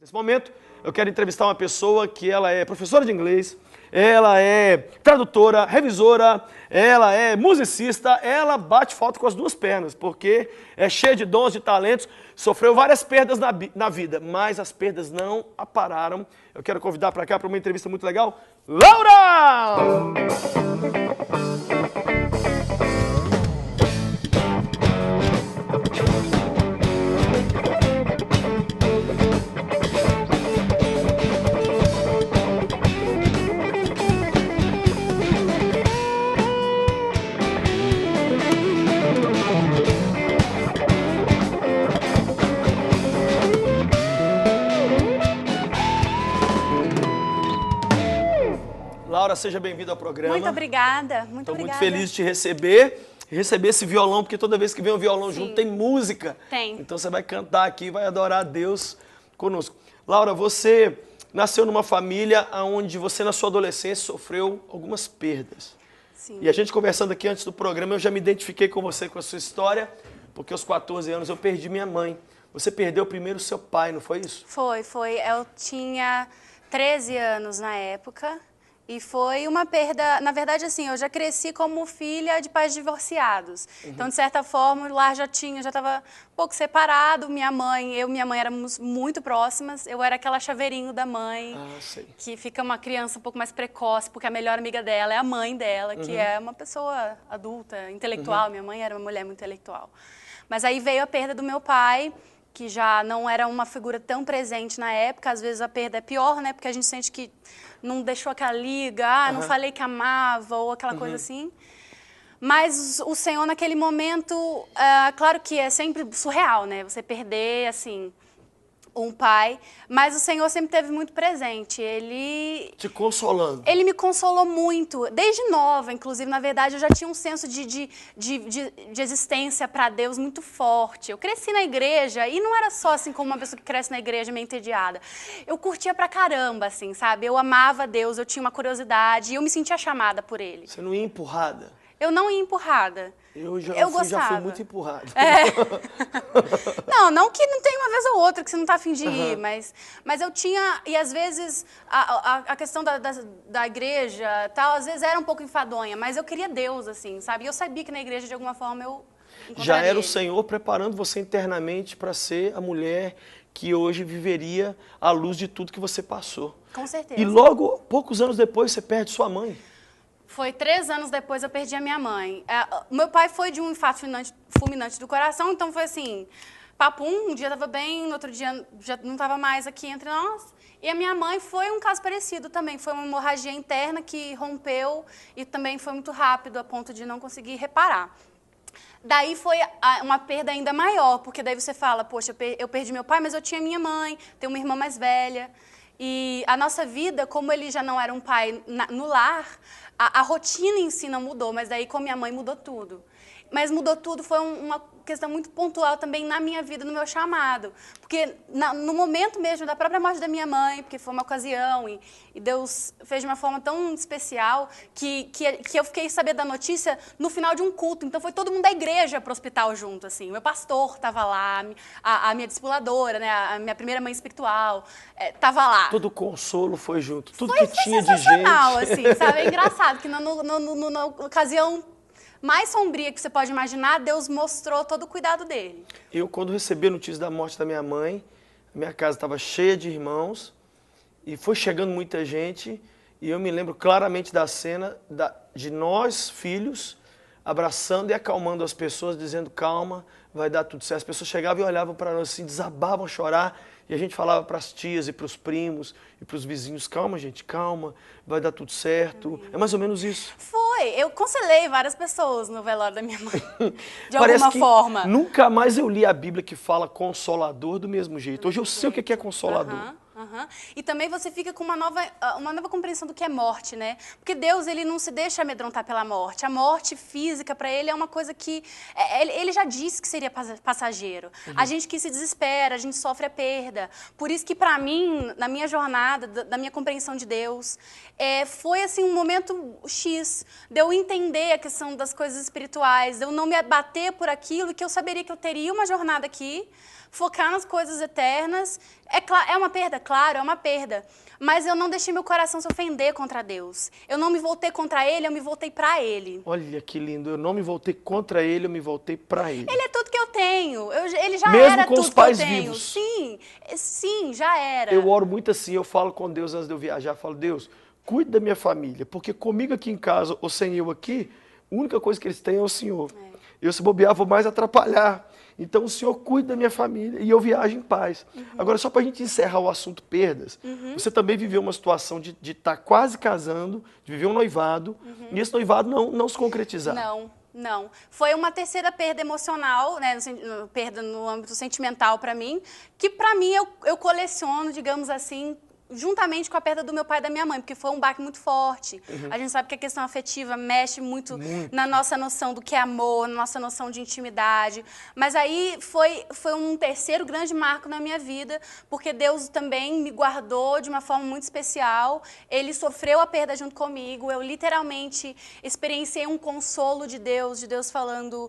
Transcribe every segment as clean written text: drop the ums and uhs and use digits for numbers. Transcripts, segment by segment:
Nesse momento, eu quero entrevistar uma pessoa que ela é professora de inglês, ela é tradutora, revisora, ela é musicista, ela bate falta com as duas pernas, porque é cheia de dons, de talentos, sofreu várias perdas na vida, mas as perdas não a pararam. Eu quero convidar para cá para uma entrevista muito legal, Laura! Laura, seja bem-vinda ao programa. Muito obrigada, muito Estou obrigada. muito feliz de te receber esse violão, porque toda vez que vem um violão junto tem música. Tem. Então você vai cantar aqui, vai adorar a Deus conosco. Laura, você nasceu numa família onde você, na sua adolescência, sofreu algumas perdas. Sim. E a gente conversando aqui antes do programa, eu já me identifiquei com você, com a sua história, porque aos 14 anos eu perdi minha mãe. Você perdeu primeiro seu pai, não foi isso? Foi. Eu tinha 13 anos na época. E foi uma perda, na verdade, assim, eu já cresci como filha de pais divorciados. Então, de certa forma, o lar já estava um pouco separado. Eu e minha mãe éramos muito próximas. Eu era aquela chaveirinho da mãe, que fica uma criança um pouco mais precoce, porque a melhor amiga dela é a mãe dela, que é uma pessoa adulta, intelectual. Minha mãe era uma mulher muito intelectual. Mas aí veio a perda do meu pai, que já não era uma figura tão presente na época. Às vezes a perda é pior, né? Porque a gente sente que não deixou aquela liga, não falei que amava, ou aquela coisa assim. Mas o Senhor, naquele momento, claro que é sempre surreal, né? Você perder, assim, um pai, mas o Senhor sempre esteve muito presente. Ele... Te consolando. Ele me consolou muito, desde nova, inclusive, na verdade, eu já tinha um senso de existência para Deus muito forte. Eu cresci na igreja e não era só assim como uma pessoa que cresce na igreja meio entediada. Eu curtia pra caramba, assim, sabe? Eu amava Deus, eu tinha uma curiosidade e eu me sentia chamada por Ele. Você não ia empurrada? Eu não ia empurrada. Eu já fui muito empurrado. Não que não tenha uma vez ou outra que você não está afim de ir, mas eu tinha, e às vezes a questão da igreja, tal, às vezes era um pouco enfadonha, mas eu queria Deus, assim, sabe? E eu sabia que na igreja, de alguma forma, eu já era ele. o Senhor preparando você internamente para ser a mulher que hoje viveria à luz de tudo que você passou. Com certeza. E logo, poucos anos depois, você perde sua mãe. Foi 3 anos depois eu perdi a minha mãe. Meu pai foi de um infarto fulminante do coração, então foi assim, papum, um dia estava bem, no outro dia já não estava mais aqui entre nós. E a minha mãe foi um caso parecido também, foi uma hemorragia interna que rompeu e também foi muito rápido a ponto de não conseguir reparar. Daí foi uma perda ainda maior, porque daí você fala, poxa, eu perdi meu pai, mas eu tinha minha mãe, tenho uma irmã mais velha. E a nossa vida, como ele já não era um pai no lar, a rotina em si não mudou, mas daí com minha mãe mudou tudo. Mas mudou tudo foi uma questão muito pontual também na minha vida, no meu chamado. Porque no momento mesmo da própria morte da minha mãe, porque foi uma ocasião e Deus fez de uma forma tão especial que eu fiquei sabendo da notícia no final de um culto. Então foi todo mundo da igreja para o hospital junto, assim. O meu pastor estava lá, a minha discipuladora, né, a minha primeira mãe espiritual estava lá. Todo o consolo foi junto, tudo Foi que tinha de gente. sensacional, assim, sabe? É engraçado que na ocasião mais sombria que você pode imaginar, Deus mostrou todo o cuidado dele. Eu, quando recebi a notícia da morte da minha mãe, a minha casa estava cheia de irmãos e foi chegando muita gente e eu me lembro claramente da cena de nós, filhos, abraçando e acalmando as pessoas, dizendo calma, vai dar tudo certo. As pessoas chegavam e olhavam para nós assim, desabavam a chorar e a gente falava para as tias e para os primos e para os vizinhos, calma gente, calma, vai dar tudo certo. É mais ou menos isso. Eu conselhei várias pessoas no velório da minha mãe, de Parece alguma que forma. Nunca mais eu li a Bíblia que fala consolador do mesmo jeito. Hoje eu sei o que é consolador. E também você fica com uma nova compreensão do que é morte, né? Porque Deus, ele não se deixa amedrontar pela morte. A morte física, para ele, é uma coisa que... Ele já disse que seria passageiro. A gente que se desespera, a gente sofre a perda. Por isso que, para mim, na minha jornada, da minha compreensão de Deus, foi, assim, um momento X, de eu entender a questão das coisas espirituais, de eu não me abater por aquilo, que eu saberia que eu teria uma jornada aqui, focar nas coisas eternas. É uma perda? Claro, é uma perda. Mas eu não deixei meu coração se ofender contra Deus. Eu não me voltei contra Ele, eu me voltei para Ele. Olha que lindo, eu não me voltei contra Ele, eu me voltei para Ele. Ele é tudo que eu tenho. Ele já Mesmo era com tudo os pais que eu tenho. vivos. Sim, já era. Eu oro muito assim, eu falo com Deus antes de eu viajar, eu falo, Deus, cuide da minha família, porque comigo aqui em casa, ou sem eu aqui, a única coisa que eles têm é o Senhor. Eu, se bobear, vou mais atrapalhar. Então, o Senhor cuida da minha família e eu viajo em paz. Agora, só para a gente encerrar o assunto perdas, você também viveu uma situação de estar quase casando, de viver um noivado, e esse noivado não se concretizar. Não. Foi uma terceira perda emocional, né, perda no âmbito sentimental para mim, que para mim eu coleciono, digamos assim, juntamente com a perda do meu pai e da minha mãe, porque foi um baque muito forte. A gente sabe que a questão afetiva mexe muito na nossa noção do que é amor, na nossa noção de intimidade. Mas aí foi um terceiro grande marco na minha vida, porque Deus também me guardou de uma forma muito especial. Ele sofreu a perda junto comigo. Eu literalmente experienciei um consolo de Deus falando,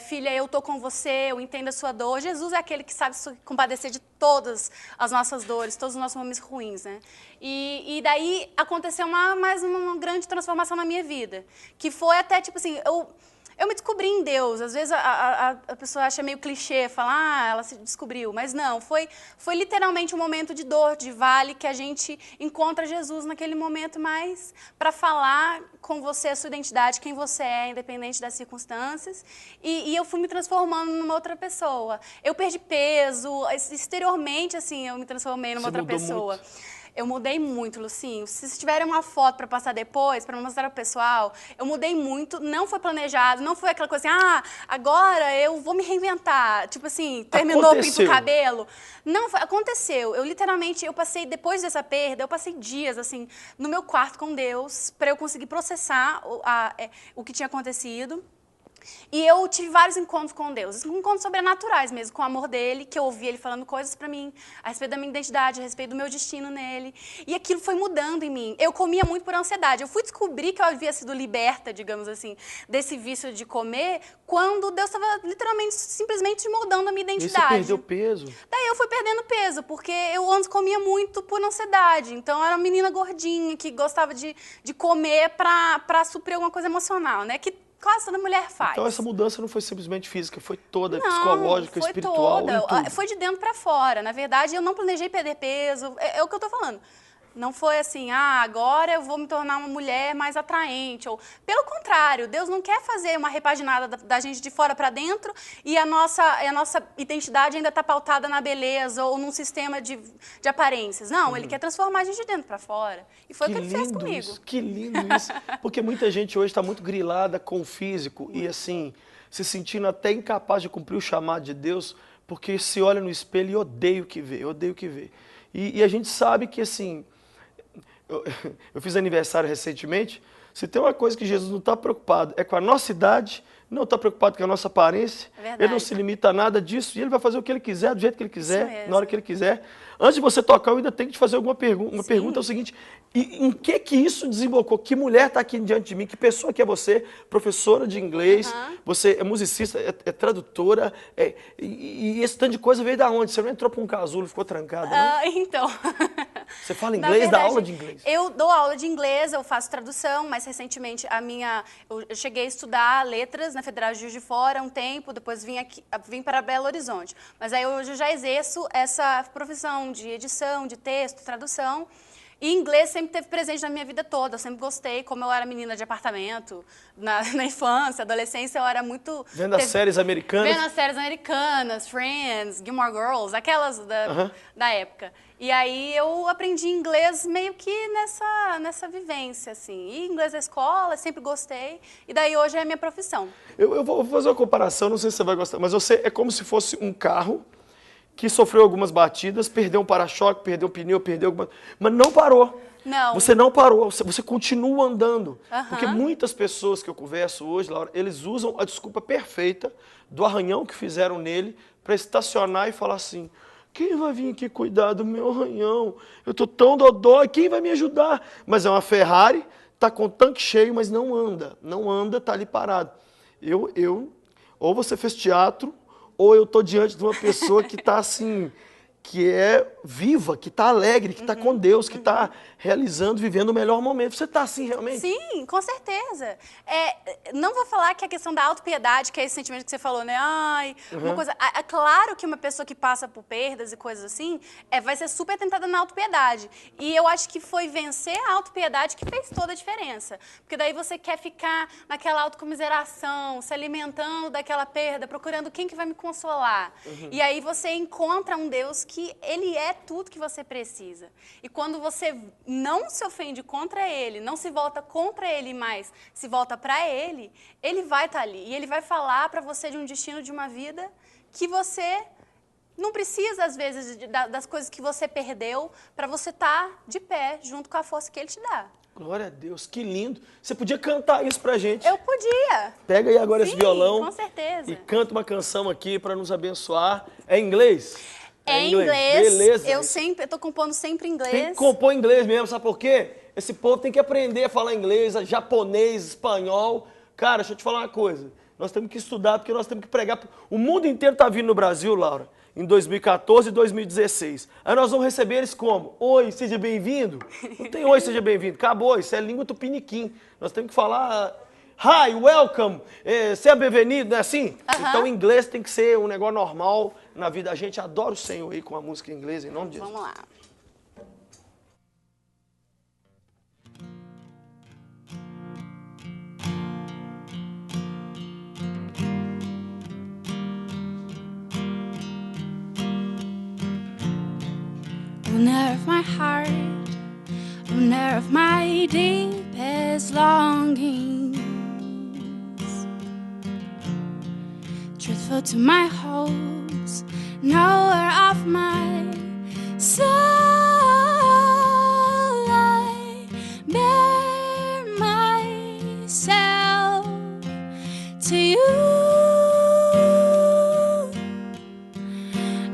filha, eu tô com você, eu entendo a sua dor. Jesus é aquele que sabe se compadecer de todas as nossas dores, todos os nossos momentos ruins, né? E daí aconteceu mais uma grande transformação na minha vida, que foi até, tipo assim, eu me descobri em Deus. Às vezes a pessoa acha meio clichê, fala, ela se descobriu. Mas não, foi literalmente um momento de dor, de vale, que a gente encontra Jesus naquele momento mais para falar com você a sua identidade, quem você é, independente das circunstâncias. E eu fui me transformando numa outra pessoa. Eu perdi peso, exteriormente, assim, eu me transformei numa outra pessoa. Muito. Eu mudei muito, Lucinho. Se vocês tiverem uma foto para passar depois, para mostrar pro pessoal, eu mudei muito, não foi planejado, não foi aquela coisa assim, agora eu vou me reinventar. Tipo assim, terminou o pinto o cabelo. Não, aconteceu. Eu literalmente, depois dessa perda, eu passei dias, assim, no meu quarto com Deus, para eu conseguir processar o que tinha acontecido. E eu tive vários encontros com Deus, encontros sobrenaturais mesmo, com o amor dele, que eu ouvi ele falando coisas pra mim, a respeito da minha identidade, a respeito do meu destino nele. E aquilo foi mudando em mim. Eu comia muito por ansiedade. Eu fui descobrir que eu havia sido liberta, digamos assim, desse vício de comer, quando Deus estava literalmente, simplesmente moldando a minha identidade. E você perdeu peso? Daí eu fui perdendo peso, porque eu antes comia muito por ansiedade. Então eu era uma menina gordinha, que gostava de comer pra suprir alguma coisa emocional, né? Que quase toda mulher faz. Então essa mudança não foi simplesmente física, foi toda, psicológica, foi espiritual, toda. Foi de dentro para fora. Na verdade, eu não planejei perder peso. É o que eu tô falando. Não foi assim, agora eu vou me tornar uma mulher mais atraente. Ou, pelo contrário, Deus não quer fazer uma repaginada da gente de fora para dentro e a nossa identidade ainda está pautada na beleza ou num sistema de aparências. Não, Ele quer transformar a gente de dentro para fora. E foi o que Ele fez comigo. Isso, que lindo isso. Porque muita gente hoje está muito grilada com o físico e assim, se sentindo até incapaz de cumprir o chamado de Deus, porque se olha no espelho e odeia o que vê, E a gente sabe que assim, eu fiz aniversário recentemente, se tem uma coisa que Jesus não está preocupado é com a nossa idade, não está preocupado com a nossa aparência, Ele não se limita a nada disso, e Ele vai fazer o que Ele quiser, do jeito que Ele quiser, na hora que Ele quiser. Antes de você tocar, eu ainda tenho que te fazer alguma pergunta. Uma pergunta é o seguinte, em que isso desembocou? Que mulher está aqui diante de mim? Que pessoa que é você? Professora de inglês, você é musicista, é tradutora, e esse tanto de coisa veio da onde? Você não entrou para um casulo e ficou trancada, não? Então... Você fala inglês, dá aula de inglês? Eu dou aula de inglês, eu faço tradução, mas recentemente eu cheguei a estudar letras na Federal de Juiz de Fora um tempo, depois vim para Belo Horizonte. Mas aí hoje eu já exerço essa profissão de edição, de texto, tradução. E inglês sempre teve presente na minha vida toda, eu sempre gostei, como eu era menina de apartamento, na infância, adolescência, eu era muito... Vendo as séries americanas? Vendo as séries americanas, Friends, Gilmore Girls, aquelas da época. E aí eu aprendi inglês meio que nessa vivência, assim. E inglês da escola, sempre gostei, e daí hoje é a minha profissão. Eu vou fazer uma comparação, não sei se você vai gostar, mas você é como se fosse um carro que sofreu algumas batidas, perdeu um para-choque, perdeu um pneu, mas não parou. Não. Você não parou, você continua andando. Porque muitas pessoas que eu converso hoje, Laura, eles usam a desculpa perfeita do arranhão que fizeram nele para estacionar e falar assim, quem vai vir aqui cuidar do meu arranhão? Eu tô tão dodói, quem vai me ajudar? Mas é uma Ferrari, tá com o tanque cheio, mas não anda, tá ali parado. Ou você fez teatro, ou eu tô diante de uma pessoa que tá assim, que é viva, que tá alegre, que tá com Deus, que tá realizando, vivendo o melhor momento. Você tá assim realmente? Sim, com certeza. Não vou falar que a questão da autopiedade, que é esse sentimento que você falou, né? Ai, uma coisa. É claro que uma pessoa que passa por perdas e coisas assim, vai ser super tentada na autopiedade. E eu acho que foi vencer a autopiedade que fez toda a diferença. Porque daí você quer ficar naquela autocomiseração, se alimentando daquela perda, procurando quem que vai me consolar. E aí você encontra um Deus que ele é tudo que você precisa. E quando você não se ofende contra ele, não se volta contra ele, mas se volta para ele, ele vai estar ali. E ele vai falar para você de um destino de uma vida que você não precisa, às vezes, das coisas que você perdeu para você estar de pé junto com a força que ele te dá. Glória a Deus, que lindo. Você podia cantar isso pra gente? Eu podia. Pega aí agora esse violão. Com certeza. E canta uma canção aqui para nos abençoar. É em inglês? É em inglês. Beleza. Eu tô compondo sempre em inglês. Tem que compor em inglês mesmo, sabe por quê? Esse povo tem que aprender a falar inglês, japonês, espanhol. Cara, deixa eu te falar uma coisa. Nós temos que estudar, porque nós temos que pregar. O mundo inteiro está vindo no Brasil, Laura, em 2014 e 2016. Aí nós vamos receber eles como? Oi, seja bem-vindo. Não tem oi, seja bem-vindo. Acabou, isso é língua tupiniquim. Nós temos que falar... Hi, welcome, seja bem-vindo, não é assim? Então, inglês tem que ser um negócio normal na vida. A gente adora o Senhor aí com a música em inglês, em nome de Jesus. Vamos lá. Owner of my heart, owner of my deepest longings, truthful to my hopes, knower of my soul, I bear myself to you.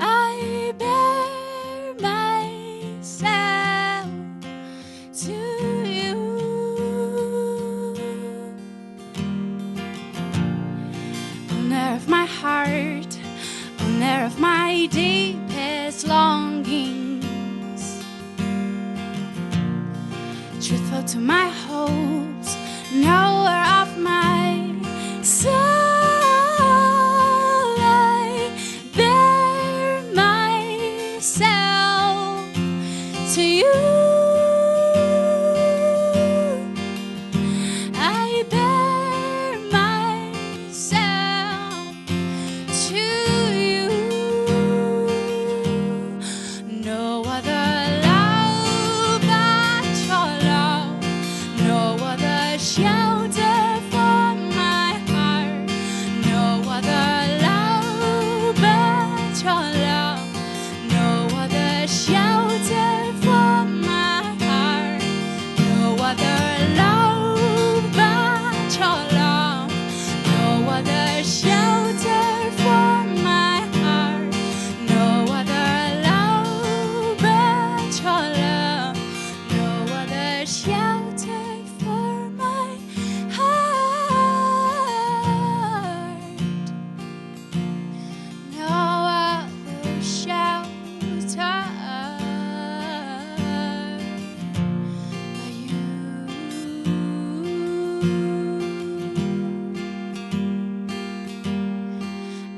I bear myself to you. Owner of my heart, owner of my deepest longings, truthful to my hopes, knower of my soul, I bear myself to you. I bear myself to you. No other love but your love, no other shelter for my heart, no other love but your love, no other shelter for my heart, no other love but your love, no other shelter for my heart, no other love but your love, no other shelter for my heart, no other shelter but you.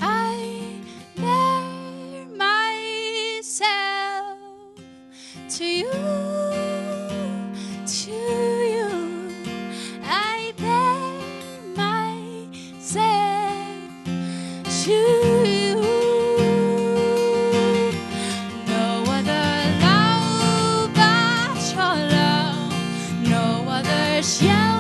I bear myself to you, to you. I bear myself to you. No other love but your love, no other shelter